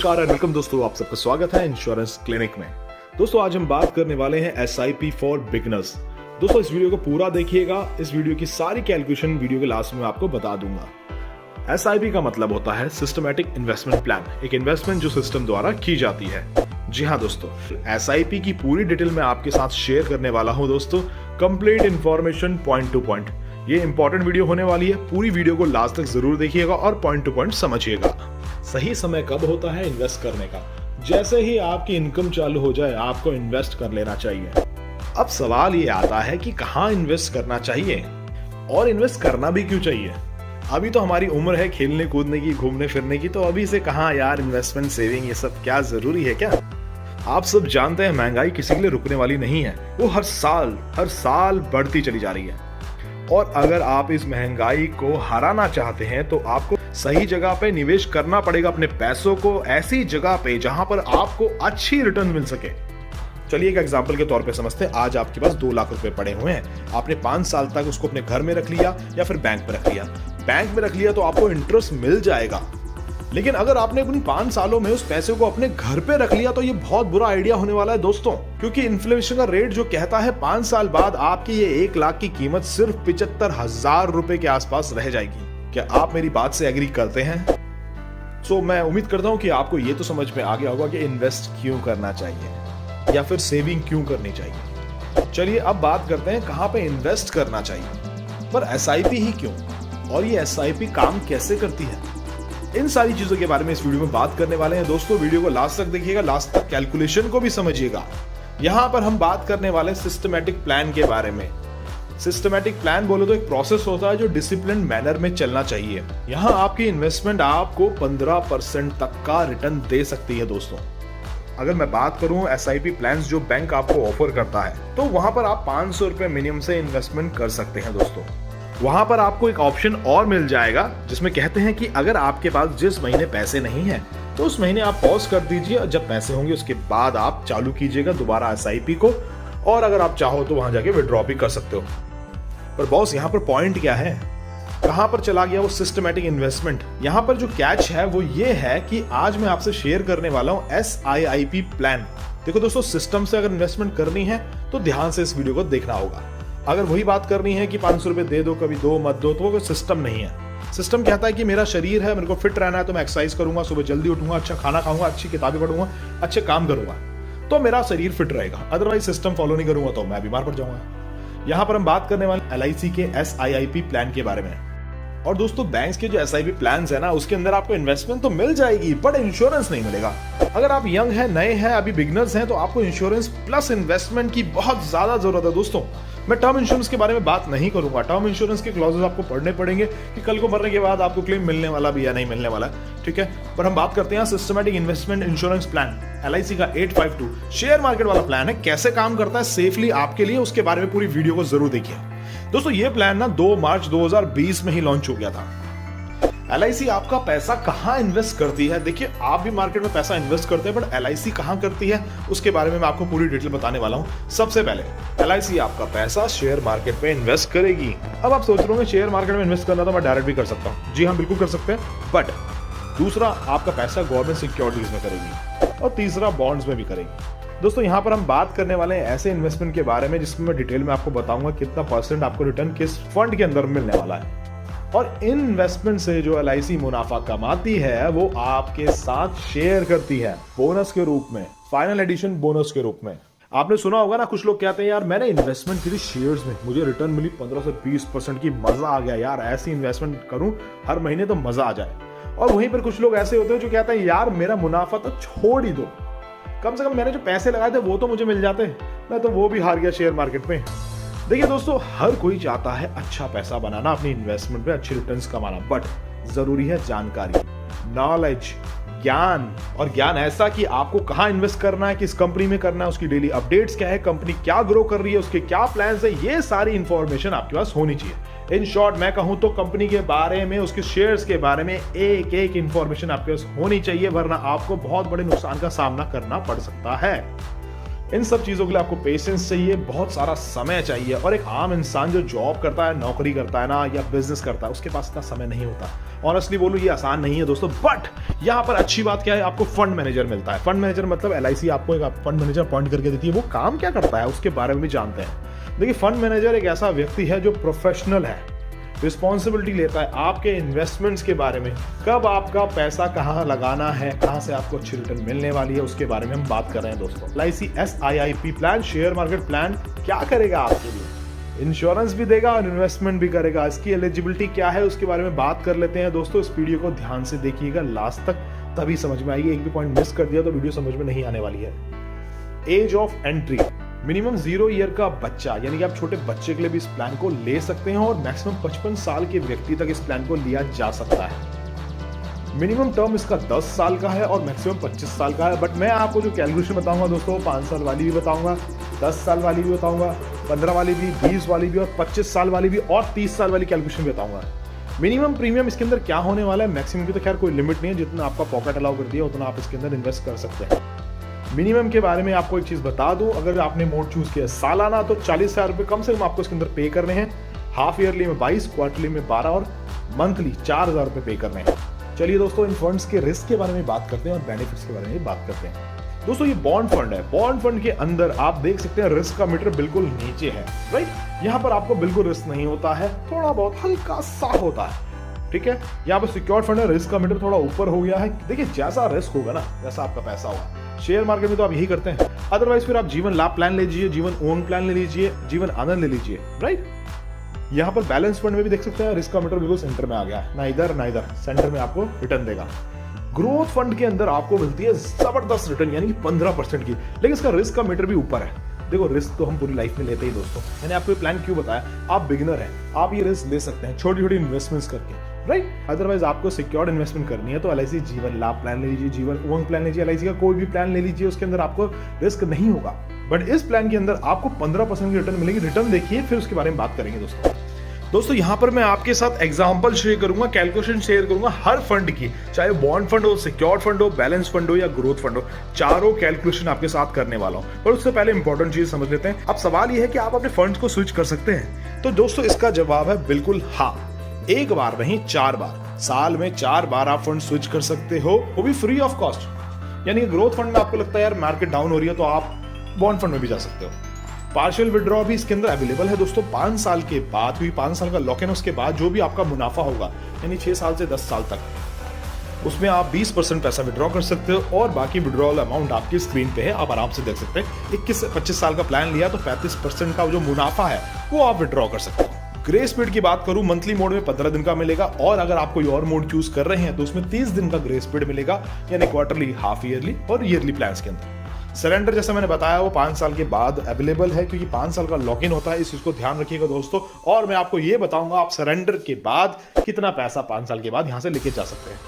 नमस्कार and welcome दोस्तों, आप सबका स्वागत है इंश्योरेंस क्लिनिक में। दोस्तों आज हम बात करने वाले हैं SIP फॉर बिगिनर्स। दोस्तों इस वीडियो को पूरा देखिएगा, इस वीडियो की सारी कैलकुलेशन वीडियो के लास्ट में आपको बता दूंगा। SIP का मतलब होता है सिस्टमैटिक इन्वेस्टमेंट प्लान, एक इन्वेस्टमेंट जो सिस्टम द्वारा की जाती है। जी हाँ दोस्तों, SIP की पूरी डिटेल मैं आपके साथ शेयर करने वाला हूँ दोस्तों, complete information point two point. ये इंपॉर्टेंट वीडियो होने वाली है, पूरी वीडियो को लास्ट तक जरूर देखिएगा और पॉइंट टू पॉइंट समझिएगा। सही समय कब होता है इन्वेस्ट करने का? जैसे ही आपकी इनकम चालू हो जाए आपको इन्वेस्ट कर लेना चाहिए। अब सवाल ये आता है कि कहाँ इन्वेस्ट करना चाहिए और इन्वेस्ट करना भी क्यों चाहिए। अभी तो हमारी उम्र है खेलने कूदने की, घूमने फिरने की, तो अभी से कहाँ यार इन्वेस्टमेंट, सेविंग ये सब क्या जरूरी है क्या? आप सब जानते हैं महंगाई किसी के लिए रुकने वाली नहीं है, वो हर साल बढ़ती चली जा रही है। और अगर आप इस महंगाई को हराना चाहते हैं तो आपको सही जगह पे निवेश करना पड़ेगा अपने पैसों को, ऐसी जगह पे जहां पर आपको अच्छी रिटर्न मिल सके। चलिए एक एग्जांपल के तौर पे समझते हैं। आज आपके पास 2 लाख रुपए पड़े हुए हैं, आपने 5 साल तक उसको अपने घर में रख लिया या फिर बैंक में रख लिया। बैंक में रख लिया तो आपको इंटरेस्ट मिल जाएगा, लेकिन अगर आपने अपनी 5 सालों में उस पैसे को अपने घर पे रख लिया तो ये बहुत बुरा आइडिया होने वाला है दोस्तों, क्योंकि इन्फ्लेशन का रेट जो कहता है 5 साल बाद आपकी ये 1 लाख की कीमत सिर्फ 75,000 रुपए के आसपास रह जाएगी। क्या आप मेरी बात से एग्री करते हैं? सो मैं उम्मीद करता हूं कि आपको ये तो समझ में आ गया होगा कि इन्वेस्ट क्यों करना चाहिए या फिर सेविंग क्यों करनी चाहिए। चलिए अब बात करते हैं कहां पे इन्वेस्ट करना चाहिए, पर SIP ही क्यों, और ये SIP काम कैसे करती है, इन सारी चीजों के बारे में इस वीडियो में बात करने वाले हैं दोस्तों। वीडियो को लास्ट तक देखिएगा, लास्ट तक कैलकुलेशन को भी समझिएगा। यहां पर हम बात करने वाले सिस्टमैटिक प्लान के बारे में। सिस्टमैटिक प्लान बोलो तो एक प्रोसेस होता है जो डिसिप्लिन मैनर में चलना चाहिए। यहां आपकी इन्वेस्टमेंट आपको 15% तक का रिटर्न दे सकती है दोस्तों। अगर मैं बात करूं SIP प्लान्स जो बैंक आपको ऑफर करता है, तो वहां पर आप 500 रुपए मिनिमम से इन्वेस्टमेंट कर सकते हैं दोस्तों। वहां पर आपको एक ऑप्शन और मिल जाएगा जिसमें कहते हैं कि अगर आपके पास जिस महीने पैसे नहीं है तो उस महीने आप पॉज कर दीजिए, और जब पैसे होंगे उसके बाद आप चालू कीजिएगा दोबारा SIP को, और अगर आप चाहो तो वहां जाके विड्रॉ भी कर सकते हो। पर बॉस यहाँ पर पॉइंट क्या है, कहां पर चला गया वो सिस्टमैटिक इन्वेस्टमेंट? यहां पर जो कैच है वो ये है कि आज मैं आपसे शेयर करने वाला हूं SIP प्लान। देखो दोस्तों, सिस्टम से अगर इन्वेस्टमेंट करनी है तो ध्यान से इस वीडियो को देखना होगा। अगर वही बात करनी है कि 500 रुपए दे दो कभी दो मत दो, तो वो कोई सिस्टम नहीं है। सिस्टम कहता है कि मेरा शरीर है, मेरे को फिट रहना है तो मैं एक्सरसाइज करूंगा, सुबह जल्दी उठूंगा, अच्छा खाना खाऊंगा, अच्छी किताबें पढ़ूंगा, अच्छे काम करूंगा तो मेरा शरीर फिट रहेगा। अदरवाइज सिस्टम फॉलो नहीं करूंगा तो मैं बीमार पड़ जाऊंगा। यहां पर हम बात करने वाले LIC के SIP प्लान के बारे में। और दोस्तों बैंक्स के जो SIP प्लान्स है ना, उसके अंदर आपको इन्वेस्टमेंट तो मिल जाएगी बट इंश्योरेंस नहीं मिलेगा। अगर आप यंग हैं, नए हैं, अभी बिगिनर्स हैं, तो आपको इंश्योरेंस प्लस इन्वेस्टमेंट की बहुत ज्यादा जरूरत है दोस्तों। मैं टर्म इंश्योरेंस के बारे में बात नहीं करूंगा। टर्म इंश्योरेंस के क्लॉजेस आपको पढ़ने पड़ेंगे कि कल को मरने के बाद आपको क्लेम मिलने वाला भी या नहीं मिलने वाला, ठीक है। पर हम बात करते हैं systematic investment insurance plan, LIC का 852 शेयर मार्केट वाला प्लान है। कैसे काम करता है सेफली आपके लिए, उसके बारे में पूरी वीडियो को जरूर देखिए दोस्तों। ये प्लान ना 2 मार्च 2020 में ही लॉन्च हो गया था। LIC आपका पैसा कहां इन्वेस्ट करती है? देखिए, आप भी मार्केट में पैसा इन्वेस्ट करते हैं, बट LIC कहां करती है उसके बारे में मैं आपको पूरी डिटेल बताने वाला हूं। सबसे पहले LIC आपका पैसा शेयर मार्केट में इन्वेस्ट करेगी। अब आप सोच रहे हो शेयर मार्केट में इन्वेस्ट करना तो मैं डायरेक्ट भी कर सकता हूं। जी हाँ, बिल्कुल कर सकते हैं। बट दूसरा, आपका पैसा गवर्नमेंट सिक्योरिटीज में करेगी, और तीसरा बॉन्ड्स में भी करेगी। दोस्तों यहाँ पर हम बात करने वाले हैं ऐसे इन्वेस्टमेंट के बारे में जिसमें मैं डिटेल में आपको बताऊंगा कितना % आपको रिटर्न किस फंड के अंदर मिलने वाला है। और इन इन्वेस्टमेंट से जो LIC मुनाफा कमाती है वो आपके साथ शेयर करती है बोनस के रूप में, फाइनल एडिशन बोनस के रूप में। आपने सुना होगा ना, कुछ लोग कहते हैं यार मैंने इन्वेस्टमेंट की थी शेयर्स में, मुझे रिटर्न मिली 15 से 20% की, मजा आ गया यार, ऐसी इन्वेस्टमेंट करूं हर महीने तो मजा आ जाए। और वहीं पर कुछ लोग ऐसे होते हैं जो कहते हैं यार मेरा मुनाफा तो छोड़ ही दो, कम से कम मैंने जो पैसे लगाए थे वो तो मुझे मिल जाते, मैं तो वो भी हार गया शेयर मार्केट में। देखिए दोस्तों, हर कोई चाहता है अच्छा पैसा बनाना, अपनी इन्वेस्टमेंट पे अच्छे रिटर्न्स कमाना, बट जरूरी है जानकारी, नॉलेज, ज्ञान। और ज्ञान ऐसा कि आपको कहां इन्वेस्ट करना है, किस कंपनी में करना है, उसकी डेली अपडेट्स क्या है, कंपनी क्या ग्रो कर रही है, उसके क्या प्लान्स है, ये सारी इंफॉर्मेशन आपके पास होनी चाहिए। इन शॉर्ट मैं कहूं तो कंपनी के बारे में, उसके शेयर्स के बारे में एक एक इंफॉर्मेशन आपके पास होनी चाहिए, वरना आपको बहुत बड़े नुकसान का सामना करना पड़ सकता है। इन सब चीज़ों के लिए आपको पेशेंस चाहिए, बहुत सारा समय चाहिए, और एक आम इंसान जो जॉब करता है, नौकरी करता है ना, या बिजनेस करता है, उसके पास इतना समय नहीं होता। ऑनेस्टली बोलूं ये आसान नहीं है दोस्तों। बट यहाँ पर अच्छी बात क्या है, आपको फंड मैनेजर मिलता है। फंड मैनेजर मतलब LIC आपको एक फंड मैनेजर अपॉइंट करके देती है। वो काम क्या करता है उसके बारे में भी जानते हैं। देखिए, फंड मैनेजर एक ऐसा व्यक्ति है जो प्रोफेशनल है, रिस्पॉन्सिबिलिटी लेता है आपके इन्वेस्टमेंट्स के बारे में, कब आपका पैसा कहाँ लगाना है, कहाँ से आपको अच्छी रिटर्न मिलने वाली है, उसके बारे में हम बात कर रहे हैं दोस्तों। LIC SIP plan, share market plan क्या करेगा आपके लिए, इंश्योरेंस भी देगा और इन्वेस्टमेंट भी करेगा। इसकी एलिजिबिलिटी क्या है उसके बारे में बात कर लेते हैं दोस्तों। इस वीडियो को ध्यान से देखिएगा लास्ट तक, तभी समझ में आएगी। एक भी पॉइंट मिस कर दिया तो वीडियो समझ में नहीं आने वाली है। Age of entry, minimum 0 year का बच्चा, यानी कि आप छोटे बच्चे के लिए भी इस प्लान को ले सकते हैं, और मैक्सिमम 55 साल के व्यक्ति तक इस प्लान को लिया जा सकता है। मिनिमम टर्म इसका 10 साल का है और मैक्सिमम 25 साल का है। बट मैं आपको जो कैलकुलेशन बताऊंगा दोस्तों, 5 साल वाली भी बताऊंगा, 10 साल वाली भी बताऊंगा, 15 वाली भी, 20 वाली भी, और 25 साल वाली भी, और 30 साल वाली कैलकुलेशन भी बताऊंगा। मिनिमम प्रीमियम इसके अंदर क्या होने वाला है, मैक्सिमम की तो खैर कोई लिमिट नहीं है, जितना आपका पॉकेट अलाउ कर दिया उतना आप इसके अंदर इन्वेस्ट कर सकते हैं। मिनिमम के बारे में आपको एक चीज बता दूं, अगर आपने मोड चूज किया सालाना तो 40,000 रुपए कम से कम आपको इसके अंदर पे करने हैं। हाफ ईयरली में 22, क्वार्टरली में 12 और मंथली 4,000 रुपए पे करने हैं। चलिए दोस्तों, इन फंड्स के रिस्क के बारे में बात करते हैं और बेनिफिट्स के बारे में बात करते हैं। दोस्तों, ये बॉन्ड फंड है। बॉन्ड फंड के अंदर आप देख सकते हैं रिस्क का मीटर बिल्कुल नीचे है, राइट। यहाँ पर आपको बिल्कुल रिस्क नहीं होता है, थोड़ा बहुत हल्का सा होता है, ठीक है। यहाँ पर सिक्योर्ड फंड है, रिस्क का मीटर थोड़ा ऊपर हो गया है। देखिए, जैसा रिस्क होगा ना वैसा आपका पैसा होगा। शेयर मार्केट में तो आप यही करते हैं। अदरवाइज फिर आप जीवन लाभ प्लान ले लीजिए, जीवन ओन प्लान ले लीजिए, जीवन आनंद ले लीजिए, राइट। यहाँ पर बैलेंस फंड में भी देख सकते हैं रिस्क का मीटर बिल्कुल सेंटर में आ गया है, ना इधर ना इधर, सेंटर में आपको रिटर्न देगा। ग्रोथ फंड के अंदर आपको मिलती है जबरदस्त रिटर्न, यानी कि 15% की, लेकिन इसका रिस्क का मीटर भी ऊपर है। देखो, रिस्क तो हम पूरी लाइफ में लेते ही दोस्तों। मैंने आपको प्लान क्यों बताया, आप बिगिनर हैं, आप ये रिस्क ले सकते हैं छोटी छोटी इन्वेस्टमेंट्स करके, राइट। अदरवाइज आपको सिक्योर्ड इन्वेस्टमेंट करनी है तो LIC जीवन लाभ प्लान ले लीजिए, जीवन उमंग प्लान लीजिए, LIC का कोई भी प्लान ले लीजिए, उसके अंदर आपको रिस्क नहीं होगा। बट इस प्लान के अंदर आपको 15% की रिटर्न मिलेगी। रिटर्न देखिए, फिर उसके बारे में बात करेंगे दोस्तों। यहाँ पर मैं आपके साथ एग्जांपल शेयर करूंगा, कैलकुलेशन शेयर करूंगा हर फंड की, चाहे बॉन्ड फंड हो, सिक्योर्ड फंड हो, बैलेंस फंड हो या ग्रोथ फंड हो, चारों कैलकुलेशन आपके साथ करने वाला हूं। पर उससे पहले इंपॉर्टेंट चीज समझ लेते हैं। अब सवाल यह है कि आप अपने फंड्स को स्विच कर सकते हैं, तो दोस्तों इसका जवाब है बिल्कुल हाँ। एक बार नहीं, 4 बार, साल में 4 बार आप फंड स्विच कर सकते हो, वो भी फ्री ऑफ कॉस्ट। यानी कि ग्रोथ फंड में आपको लगता है यार मार्केट डाउन हो रही है, तो आप बॉन्ड फंड में भी जा सकते हो। पार्शियल विड्रॉ भी इसके अंदर अवेलेबल है दोस्तों। 5 साल के बाद, 5 साल का लॉक इन, उसके बाद जो भी आपका मुनाफा होगा, यानी 6 साल से 10 साल तक, उसमें आप 20% पैसा विड्रॉ कर सकते हो, और बाकी विड्रॉल अमाउंट आपकी स्क्रीन पे है, आप आराम से देख सकते हैं। 21 से 25 साल का प्लान लिया तो 35% का जो मुनाफा है वो आप विड्रॉ कर सकते हो। ग्रेस पीरियड की बात करूं, मंथली मोड में 15 दिन का मिलेगा, और अगर आप कोई और मोड चूज कर रहे हैं तो उसमें 30 दिन का ग्रेस पीरियड मिलेगा, यानी क्वार्टरली, हाफ ईयरली और ईयरली प्लान्स के अंदर। सरेंडर जैसा मैंने बताया वो 5 साल के बाद अवेलेबल है, क्योंकि 5 साल का लॉक इन होता है, इस चीज को ध्यान रखिएगा दोस्तों। और मैं आपको ये बताऊंगा आप सरेंडर के बाद कितना पैसा 5 साल के बाद यहां से लेके जा सकते हैं।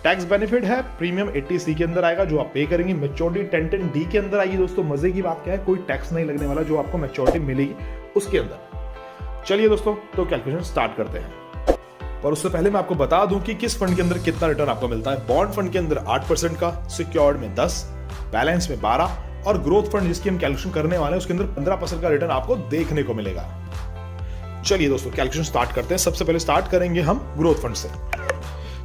टैक्स बेनिफिट है, प्रीमियम 80C के अंदर आएगा जो आप पे करेंगे, मैच्योरिटी 1010D के अंदर आएगी दोस्तों। मजे की बात क्या है, कोई टैक्स नहीं लगने वाला, जो आपको मैच्योरिटी मिलेगी उसके अंदर। चलिए दोस्तों, तो कैलकुलेशन स्टार्ट करते हैं। पर उससे पहले मैं आपको बता दूं कि किस फंड के अंदर कितना रिटर्न आपको मिलता है। बॉन्ड फंड के अंदर 8% का, सिक्योर्ड में 10, बैलेंस में 12, और ग्रोथ फंड जिसकी हम कैलकुलेशन करने वाले हैं उसके अंदर 15% का रिटर्न आपको देखने को मिलेगा। चलिए दोस्तों, कैलकुलेशन स्टार्ट करते हैं। सबसे पहले स्टार्ट करेंगे हम ग्रोथ फंड से।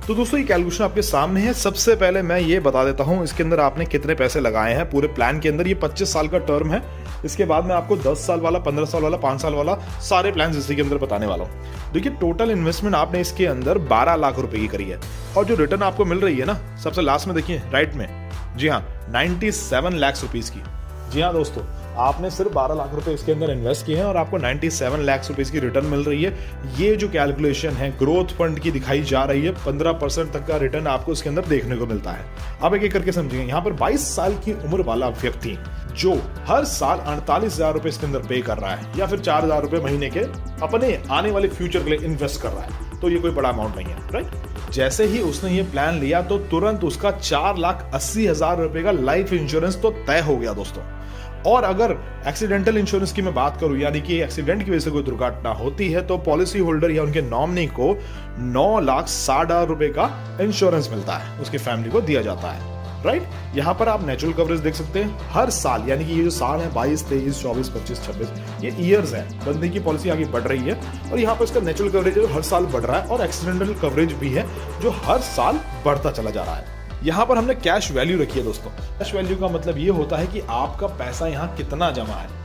तो दोस्तों ये कैलकुलेशन आपके सामने है। सबसे पहले मैं ये बता देता हूं इसके अंदर आपने कितने पैसे लगाए हैं पूरे प्लान के अंदर। ये 25 साल का टर्म है। इसके बाद मैं आपको 10 साल वाला, 15 साल वाला, 5 साल वाला सारे प्लान इसी के अंदर बताने वाला हूँ। देखिए, टोटल इन्वेस्टमेंट आपने इसके अंदर 12 लाख रुपए की करी है, और जो रिटर्न आपको मिल रही है ना, सबसे लास्ट में देखिए राइट में, जी हाँ, 97 लाख रुपीज की। जी हाँ दोस्तों, आपने सिर्फ 12 लाख रुपए इसके अंदर इन्वेस्ट किए हैं और आपको 97 लाख रुपीस की रिटर्न मिल रही है। ये जो कैलकुलेशन है ग्रोथ फंड की दिखाई जा रही है, 15% तक का रिटर्न आपको इसके अंदर देखने को मिलता है। अब एक एक करके समझिए। यहाँ पर 22 साल की उम्र वाला व्यक्ति जो हर साल 48,000 रुपए इसके अंदर पे कर रहा है, या फिर 4,000 रुपए महीने के अपने आने वाले फ्यूचर के लिए इन्वेस्ट कर रहा है, तो ये कोई बड़ा अमाउंट नहीं है, राइट। जैसे ही उसने ये प्लान लिया तो तुरंत उसका 4,80,000 रुपए का लाइफ इंश्योरेंस तो तय हो गया दोस्तों। और अगर एक्सीडेंटल इंश्योरेंस की मैं बात करूं, यानी कि एक्सीडेंट की वजह से कोई दुर्घटना होती है, तो पॉलिसी होल्डर या उनके नॉमिनी को 9,60,000 रुपए का इंश्योरेंस मिलता है, उसकी फैमिली को दिया जाता है। राइट। यहाँ पर आप नेचुरल कवरेज देख सकते हैं हर साल, यानी कि ये जो साल है 22, 23, 24, 25, 26, ये ईयर्स है, बंदे की पॉलिसी आगे बढ़ रही है और यहाँ पर इसका नेचुरल कवरेज हर साल बढ़ रहा है और एक्सीडेंटल कवरेज भी है जो हर साल बढ़ता चला जा रहा है। यहाँ पर हमने कैश वैल्यू रखी है दोस्तों। कैश वैल्यू का मतलब ये होता है कि आपका पैसा यहाँ कितना जमा है।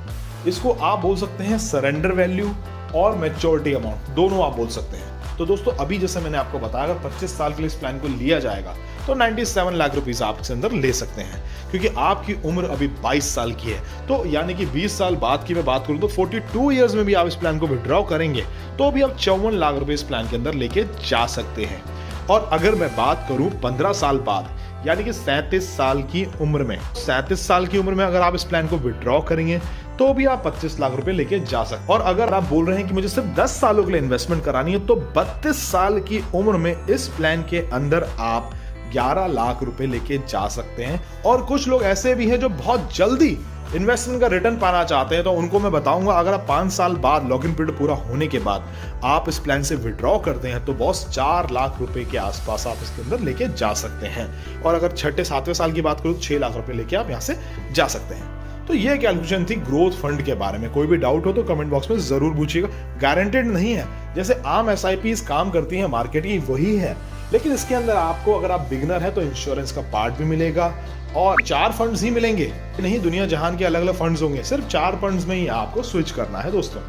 इसको आप बोल सकते हैं सरेंडर वैल्यू और मैच्योरिटी अमाउंट, दोनों आप बोल सकते हैं। तो दोस्तों अभी जैसे मैंने आपको बताया, अगर 25 साल के लिए इस प्लान को लिया जाएगा तो 97 लाख रुपीस आप इसके अंदर ले सकते हैं, क्योंकि आपकी उम्र अभी 22 साल की है। तो यानी कि 20 साल बाद की मैं बात करूं तो 42 ईयर्स में भी आप इस प्लान को विड्रॉ करेंगे तो भी आप 54 लाख रुपए इस प्लान के अंदर लेके जा सकते हैं। और अगर मैं बात करूं 15 साल बाद, यानी कि 37 साल की उम्र में, 37 साल की उम्र में अगर आप इस प्लान को विड्रॉ करेंगे तो भी आप 25 लाख रुपए लेके जा सकते। और अगर आप बोल रहे हैं कि मुझे सिर्फ 10 सालों के लिए इन्वेस्टमेंट करानी है तो 32 साल की उम्र में इस प्लान के अंदर आप 11 लाख रुपए लेके जा सकते हैं। और कुछ लोग ऐसे भी हैं जो बहुत जल्दी इन्वेस्टमेंट का रिटर्न पाना चाहते हैं, तो उनको मैं बताऊंगा अगर आप 5 साल बाद लॉक इन पीरियड पूरा होने के बाद आप इस प्लान से विड्रॉ करते हैं तो बॉस 4 लाख रुपए के आसपास आप इसके अंदर लेके जा सकते हैं। और अगर 6ठे 7वें साल की बात करूं तो 6 लाख रुपए लेके आप यहां से जा सकते हैं। तो ये कैलकुलेशन थी ग्रोथ फंड के बारे में। कोई भी डाउट हो तो कमेंट बॉक्स में जरूर पूछिएगा। गारंटेड नहीं है, जैसे आम एसआईपीज काम करती हैं मार्केट की वही है, लेकिन इसके अंदर आपको अगर आप बिगनर है तो इंश्योरेंस का पार्ट भी मिलेगा और 4 फंड्स ही मिलेंगे, नहीं दुनिया जहान के अलग अलग फंड्स होंगे, सिर्फ 4 फंड्स में ही आपको स्विच करना है दोस्तों।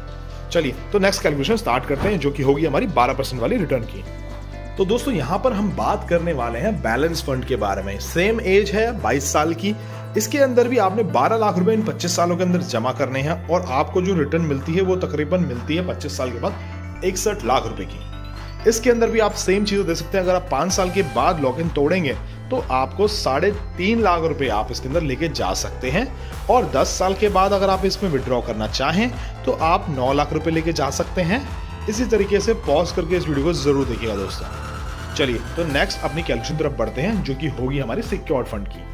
चलिए तो नेक्स्ट कैलकुलेशन स्टार्ट करते हैं, जो कि होगी हमारी 12% वाली रिटर्न की। तो दोस्तों यहाँ पर हम बात करने वाले हैं बैलेंस फंड के बारे में। सेम एज है 22 साल की, इसके अंदर भी आपने 12 लाख रुपए इन 25 सालों के अंदर जमा करने हैं और आपको जो रिटर्न मिलती है वो तकरीबन मिलती है 25 साल के बाद 61 लाख रुपए की। इसके अंदर भी आप सेम चीज दे सकते हैं। अगर आप 5 साल के बाद लॉक इन तोड़ेंगे तो आपको 3.5 लाख रुपए आप इसके अंदर लेके जा सकते हैं। और 10 साल के बाद अगर आप इसमें विड्रॉ करना चाहें तो आप 9 लाख रुपए लेके जा सकते हैं। इसी तरीके से पॉज करके इस वीडियो को जरूर देखिएगा दोस्तों। चलिए तो नेक्स्ट अपनी कैलकुलेशन तरफ बढ़ते हैं, जो कि होगी हमारी सिक्योर्ड फंड की।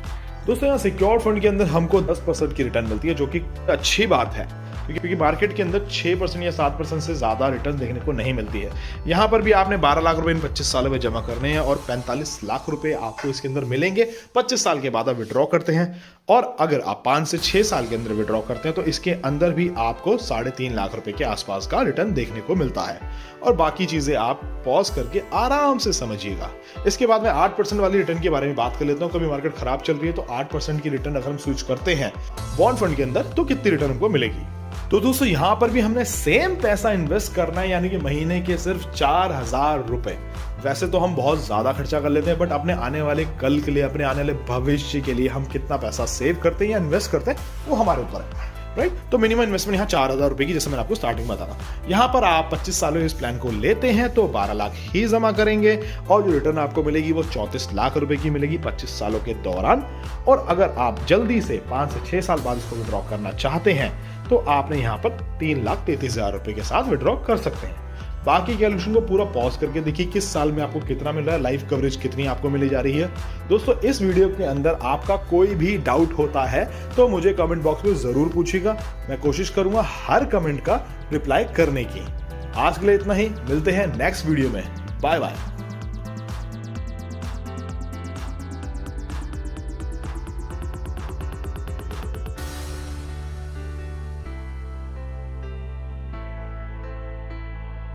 दोस्तों यहाँ सिक्योर्ड फंड के अंदर हमको 10% की रिटर्न मिलती है, जो कि अच्छी बात है, क्योंकि मार्केट के अंदर 6% या 7% से ज्यादा रिटर्न देखने को नहीं मिलती है। यहाँ पर भी आपने 12 लाख रुपए इन 25 सालों में जमा करने हैं और 45 लाख रुपए आपको इसके अंदर मिलेंगे 25 साल के बाद आप विड्रॉ करते हैं। और अगर आप 5 से 6 साल के अंदर विड्रॉ करते हैं तो इसके अंदर भी आपको 3.5 लाख रुपए के आसपास का रिटर्न देखने को मिलता है। और बाकी चीजें आप पॉज करके आराम से समझिएगा। इसके बाद मैं 8% वाली रिटर्न के बारे में बात कर लेता हूँ। कभी मार्केट खराब चल रही है तो 8% की रिटर्न अगर हम स्विच करते हैं बॉन्ड फंड के अंदर तो कितनी रिटर्न हमको मिलेगी। तो दोस्तों यहाँ पर भी हमने सेम पैसा इन्वेस्ट करना है, यानी कि महीने के सिर्फ 4000 रुपए। वैसे तो हम बहुत ज्यादा खर्चा कर लेते हैं, बट अपने आने वाले कल के लिए, अपने आने वाले भविष्य के लिए हम कितना पैसा सेव करते हैं या इन्वेस्ट करते हैं वो हमारे ऊपर है, राइट। तो मिनिमम इन्वेस्टमेंट यहाँ 4000 रुपए की, जैसे मैंने आपको स्टार्टिंग में बताया। यहाँ पर आप 25 सालों इस प्लान को लेते हैं तो 12 लाख ही जमा करेंगे और जो रिटर्न आपको मिलेगी वो 34 लाख रुपए की मिलेगी 25 सालों के दौरान। और अगर आप जल्दी से 5 से 6 साल बाद इसको विड्रॉ करना चाहते हैं तो आपने यहाँ पर 3,33,000 रुपए के साथ विड्रॉ कर सकते हैं। बाकी कैलकुलेशन को पूरा पॉज करके देखिए किस साल में आपको कितना मिल रहा है, लाइफ कवरेज कितनी आपको मिली जा रही है। दोस्तों इस वीडियो के अंदर आपका कोई भी डाउट होता है तो मुझे कमेंट बॉक्स में जरूर पूछिएगा, मैं कोशिश करूंगा हर कमेंट का रिप्लाई करने की। आज के लिए इतना ही, मिलते हैं नेक्स्ट वीडियो में। Bye bye.